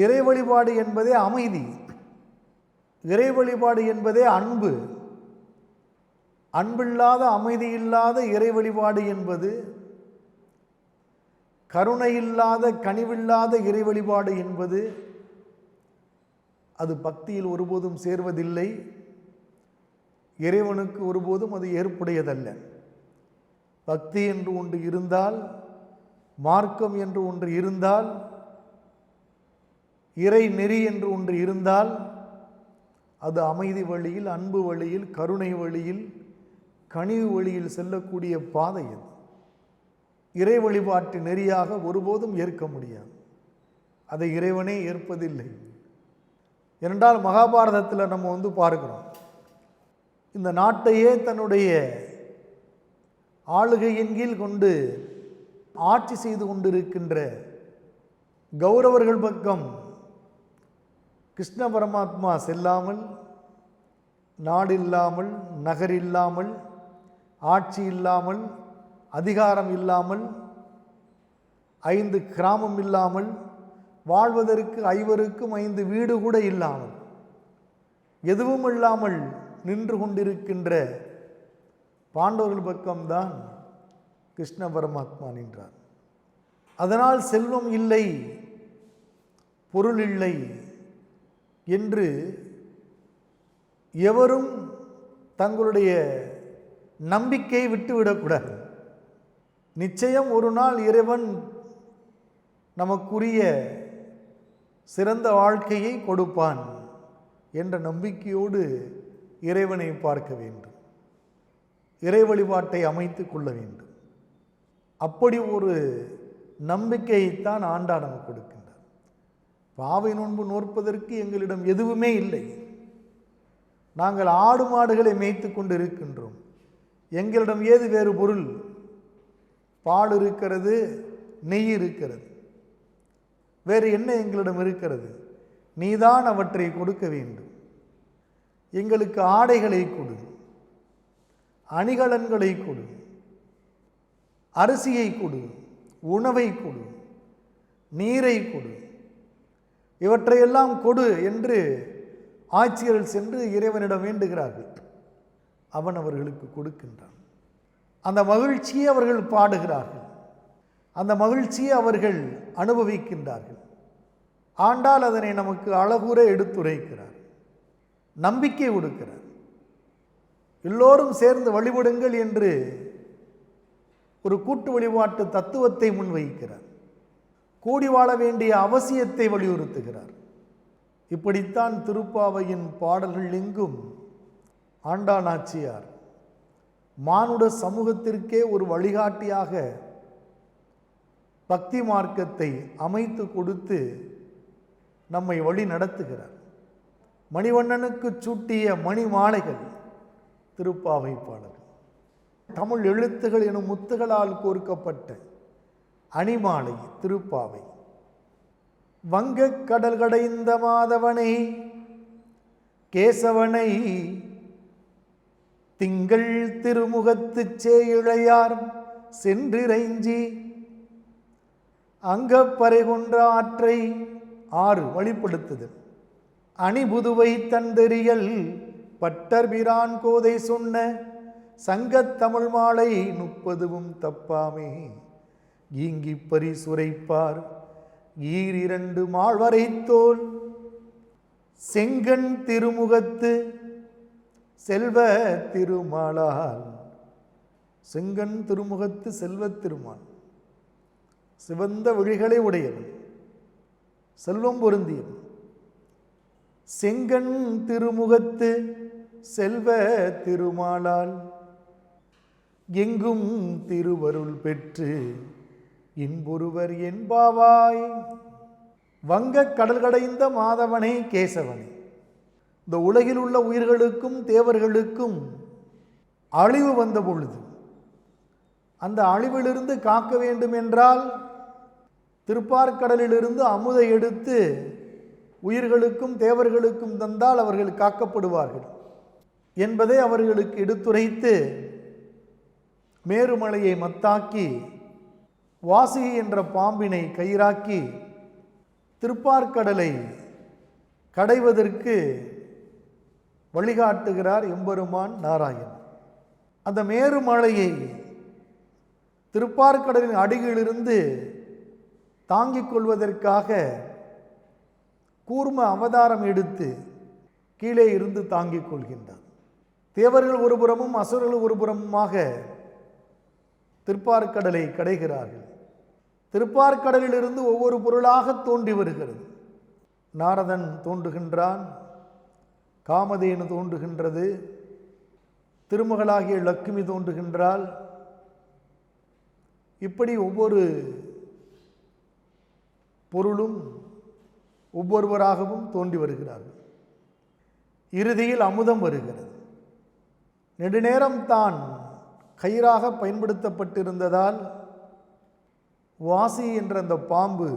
இறை வழிபாடு என்பதே அமைதி, இறை வழிபாடு என்பதே அன்பு. அன்பில்லாத, அமைதி இல்லாத இறை வழிபாடு என்பது, கருணை இல்லாத, கனிவில்லாத இறை வழிபாடு என்பது அது பக்தியில் ஒருபோதும் சேர்வதில்லை. இறைவனுக்கு ஒருபோதும் அது ஏற்புடையதல்ல. பக்தி என்று ஒன்று இருந்தால், மார்க்கம் என்று ஒன்று இருந்தால், இறை நெறி என்று ஒன்று இருந்தால், அது அமைதி வழியில், அன்பு வழியில், கருணை வழியில், கனிவு வழியில் செல்லக்கூடிய பாதை. அது இறை வழிபாட்டு நெறியாக ஒருபோதும் ஏற்க முடியாது. அதை இறைவனே ஏற்பதில்லை. ஏனென்றால் மகாபாரதத்தில் நம்ம பார்க்கிறோம், இந்த நாட்டையே தன்னுடைய ஆளுகையின் கீழ் கொண்டு ஆட்சி செய்து கொண்டிருக்கின்ற கௌரவர்கள் பக்கம் கிருஷ்ண பரமாத்மா செல்லாமல், நாடு இல்லாமல், நகர் இல்லாமல், ஆட்சி இல்லாமல், அதிகாரம் இல்லாமல், 5 கிராமம் இல்லாமல், வாழ்வதற்கு 5 வீடு கூட இல்லாமல், எதுவும் இல்லாமல் நின்று கொண்டிருக்கின்ற பாண்டவர்கள் பக்கம்தான் கிருஷ்ண பரமாத்மா நின்றார். அதனால் செல்வம் இல்லை, பொருள் இல்லை என்று எவரும் தங்களுடைய நம்பிக்கையை விட்டுவிடக்கூடாது. நிச்சயம் ஒரு நாள் இறைவன் நமக்குரிய சிறந்த வாழ்க்கையை கொடுப்பான் என்ற நம்பிக்கையோடு இறைவனை பார்க்க வேண்டும், இறை வழிபாட்டை அமைத்து கொள்ள வேண்டும். அப்படி ஒரு நம்பிக்கையைத்தான் ஆண்டாள் நமக்கு கொடுக்கின்றார். பாவை நோன்பு நோற்பதற்கு எங்களிடம் எதுவுமே இல்லை. நாங்கள் ஆடு மாடுகளை மேய்த்து கொண்டு இருக்கின்றோம். எங்களிடம் ஏது வேறு பொருள்? பால் இருக்கிறது, நெய் இருக்கிறது, வேறு என்ன எங்களிடம் இருக்கிறது? நீதான் அவற்றை கொடுக்க வேண்டும். எங்களுக்கு ஆடைகளை கொடு, அணிகலன்களை கொடு, அரிசியை கொடு, உணவை கொடு, நீரை கொடு, இவற்றையெல்லாம் கொடு என்று ஆட்சியர்கள் சென்று இறைவனிடம் வேண்டுகிறார்கள். அவன் அவர்களுக்கு கொடுக்கின்றான். அந்த மகிழ்ச்சியை அவர்கள் பாடுகிறார்கள், அந்த மகிழ்ச்சியை அவர்கள் அனுபவிக்கின்றார்கள். ஆண்டாள் அதனை நமக்கு அழகுற எடுத்துரைக்கிறார், நம்பிக்கை கொடுக்கிறார். எல்லோரும் சேர்ந்து வழிபடுங்கள் என்று ஒரு கூட்டு வழிபாட்டு தத்துவத்தை முன்வைக்கிறார். கூடி வாழ வேண்டிய அவசியத்தை வலியுறுத்துகிறார். இப்படித்தான் திருப்பாவையின் பாடல்கள் எங்கும் ஆண்டாள் நாச்சியார் மானுட சமூகத்திற்கே ஒரு வழிகாட்டியாக பக்தி மார்க்கத்தை அமைத்து கொடுத்து நம்மை வழி நடத்துகிறார். மணிவண்ணனுக்கு சூட்டிய மணி மாலைகள் திருப்பாவை பாடல்கள். தமிழ் எழுத்துகள் எனும் முத்துகளால் கோர்க்கப்பட்ட அணிமாலை திருப்பாவை. வங்கக் கடல் கடைந்த மாதவனை கேசவனை திங்கள் திருமுகத்துச் சேயிழையார் சென்றிறைஞ்சி அங்கப்பறை கொன்ற ஆற்றை 6 வழிப்படுத்துதல். அணிபுதுவை தந்தெறியல் பட்டர்பிரான் கோதை சொன்ன சங்கத் தமிழ் மாலை 30வும் தப்பாமே ஈங்கி பரிசுரைப்பார் 2 மாழ்வரை தோல் செங்கண் திருமுகத்து செல்வ திருமாலால். செங்கண் திருமுகத்து செல்வ திருமால், சிவந்த விழிகளை உடையவன், செல்வம் பொருந்தியவன். செங்கண் திருமுகத்து செல்வ திருமாலால் எங்கும் திருவருள் பெற்று இன்பொருவர் என்பாவாய். வங்கக் கடல் கடைந்த மாதவனே கேசவனே, இந்த உலகில் உள்ள உயிர்களுக்கும் தேவர்களுக்கும் அழிவு வந்த பொழுது அந்த அழிவிலிருந்து காக்க வேண்டும் என்றால் திருப்பார்கடலிலிருந்து அமுதை எடுத்து உயிர்களுக்கும் தேவர்களுக்கும் தந்தால் அவர்கள் காக்கப்படுவார்கள் என்பதை அவர்களுக்கு எடுத்துரைத்து மேருமலையை மத்தாக்கி வாசுகி என்ற பாம்பினை கயிறாக்கி திருப்பார்கடலை கடைவதற்கு வழிகாட்டுகிறார் எம்பெருமான் நாராயணன். அந்த மேருமலையை திருப்பார்கடலின் அடியிலிருந்து தாங்கிக் கொள்வதற்காக கூர்ம அவதாரம் எடுத்து கீழே இருந்து தாங்கிக் கொள்கின்றார். தேவர்கள் ஒருபுறமும் அசுரர்கள் ஒருபுறமுமாக திருப்பார்கடலை கடைகிறார்கள். திருப்பார்கடலிலிருந்து ஒவ்வொரு பொருளாக தோன்றி வருகிறது. நாரதன் தோன்றுகின்றான், காமதேனு தோன்றுகின்றது, திருமகளாகிய லக்ஷ்மி தோன்றுகின்றாள். இப்படி ஒவ்வொரு பொருளும் ஒவ்வொருவராகவும் தோன்றி வருகிறார்கள். இறுதியில் அமுதம் வருகிறது. நெடுநேரம் தான் கயிறாக பயன்படுத்தப்பட்டிருந்ததால் வாசி என்ற அந்த பாம்பு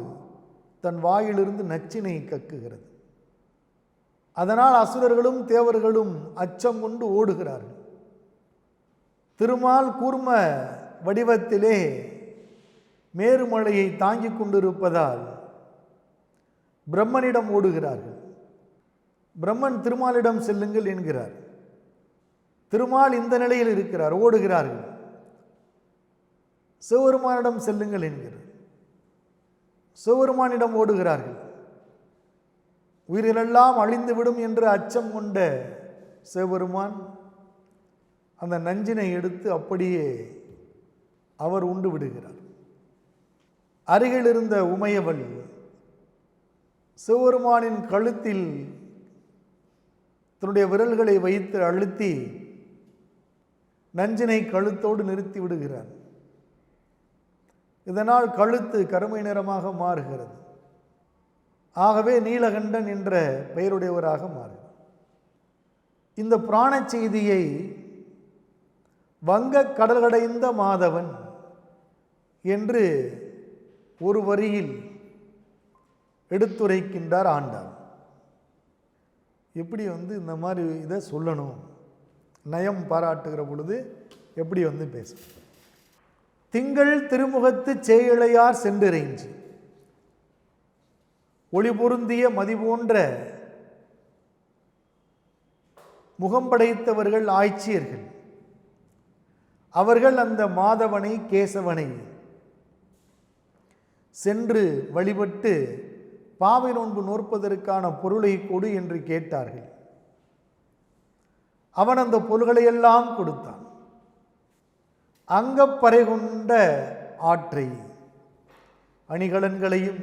தன் வாயிலிருந்து நச்சினை கக்குகிறது. அதனால் அசுரர்களும் தேவர்களும் அச்சம் கொண்டு ஓடுகிறார்கள். திருமால் கூர்ம வடிவத்திலே மேருமலையை தாங்கிக் கொண்டிருப்பதால் பிரம்மனிடம் ஓடுகிறார்கள். பிரம்மன் திருமாலிடம் செல்லுங்கள் என்கிறார். திருமால் இந்த நிலையில் இருக்கிறார், ஓடுகிறார்கள். சிவபெருமானிடம் செல்லுங்கள் என்கிறார். சிவபெருமானிடம் ஓடுகிறார்கள். உயிரிலெல்லாம் அழிந்துவிடும் என்று அச்சம் கொண்ட சிவபெருமான் அந்த நஞ்சினை எடுத்து அப்படியே அவர் உண்டு விடுகிறார். அருகில் இருந்த உமையவள் சிவபெருமானின் கழுத்தில் தன்னுடைய விரல்களை வைத்து அழுத்தி நஞ்சினை கழுத்தோடு நிறுத்தி விடுகிறார். இதனால் கழுத்து கருமை நிறமாக மாறுகிறது. ஆகவே நீலகண்டன் என்ற பெயருடையவராக மாறுகிறார். இந்த புராண செய்தியை வங்க கடல் கடைந்த மாதவன் என்று ஒரு வரியில் எடுத்துரைக்கின்றார் ஆண்டாள். எப்படி இந்த மாதிரி இதை சொல்லணும், நயம் பாராட்டுகிற பொழுது எப்படி பேசும். திங்கள் திருமுகத்து சேயிழையார் சென்றிறைஞ்சி ஒளி பொருந்திய மதி போன்ற முகம் படைத்தவர்கள் ஆய்ச்சியர்கள். அவர்கள் அந்த மாதவனை கேசவனை சென்று வழிபட்டு பாவை நோன்பு நோற்பதற்கான பொருளை கொடு என்று கேட்டார்கள். அவன் அந்த பொருள்களையெல்லாம் கொடுத்தான். அங்கப்பறை கொண்ட ஆற்றை, அணிகலன்களையும்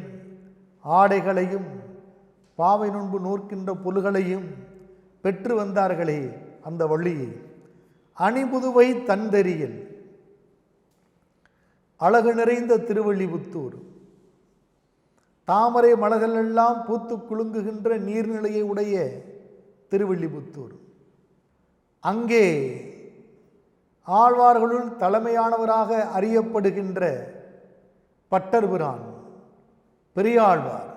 ஆடைகளையும் பாவை நோன்பு நோக்கின்ற பொருள்களையும் பெற்று வந்தார்களே அந்த வள்ளியை. அணிபுதுவை தந்தெறியல் அழகு நிறைந்த திருவள்ளிபுத்தூர், தாமரை மலர்களெல்லாம் பூத்து குலுங்குகின்ற நீர்நிலையை உடைய திருவள்ளிபுத்தூர். அங்கே ஆழ்வார்களுள் தலைமையானவராக அறியப்படுகின்ற பட்டர்பிரான் பெரியாழ்வார்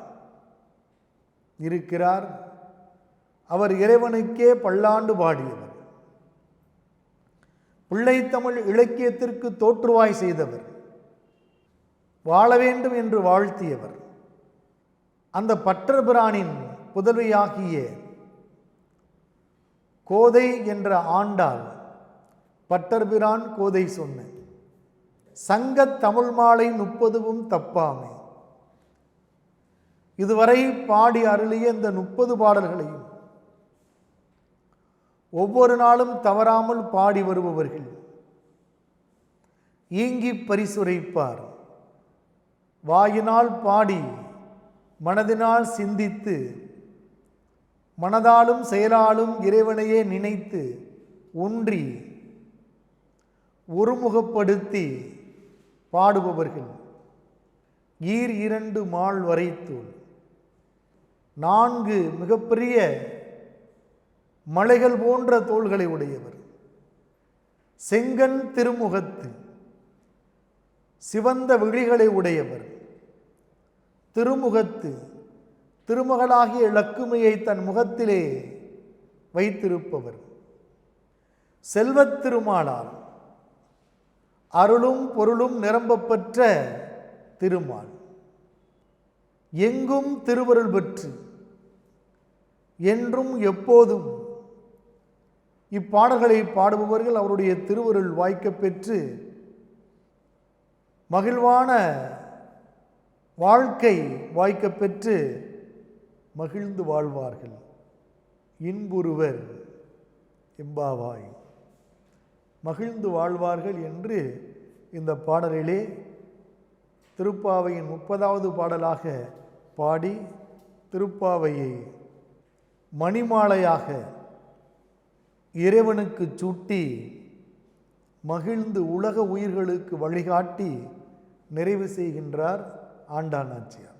இருக்கிறார். அவர் இறைவனுக்கே பல்லாண்டு பாடியவர். பிள்ளைத்தமிழ் இலக்கியத்திற்கு தோற்றுவாய் செய்தவர். வாழ வேண்டும் என்று வாழ்த்தியவர். அந்த பட்டர்பிரானின் புதல்வியாகிய கோதை என்ற ஆண்டாள் பட்டர்பிரான் கோதை சொன்ன சங்கத் தமிழ் மாலை 30வும் தப்பாமை இதுவரை பாடி அருளிய இந்த 30 பாடல்களையும் ஒவ்வொரு நாளும் தவறாமல் பாடி வருபவர்கள் ஈங்கி பரிசுரைப்பார். வாயினால் பாடி மனதினால் சிந்தித்து மனதாலும் செயலாலும் இறைவனையே நினைத்து ஒன்றி ஒருமுகப்படுத்தி பாடுபவர்கள் ஈர் 2 மால் வரைத்தூள் 4 மிகப்பெரிய மலைகள் போன்ற தோள்களை உடையவர். செங்கன் திருமுகத்து சிவந்த விழிகளை உடையவர். திருமுகத்து திருமகளாகிய லக்குமியை தன் முகத்திலே வைத்திருப்பவர். செல்வத் திருமாலால் அருளும் பொருளும் நிரம்ப பெற்ற திருமால். எங்கும் திருவருள் பெற்று என்றும் எப்போதும் இப்பாடல்களை பாடுபவர்கள் அவருடைய திருவருள் வாய்க்கப் பெற்று மகிழ்வான வாழ்க்கை வாய்க்கப் பெற்று மகிழ்ந்து வாழ்வார்கள். இன்புறுவர் எம்பாவாய், மகிழ்ந்து வாழ்வார்கள் என்று இந்த பாடலிலே திருப்பாவையின் 30வது பாடலாக பாடி திருப்பாவையை மணிமாலையாக இறைவனுக்கு சூட்டி மகிழ்ந்து உலக உயிர்களுக்கு வழிகாட்டி நிறைவு செய்கின்றார் ஆண்டாள் நாச்சியார்.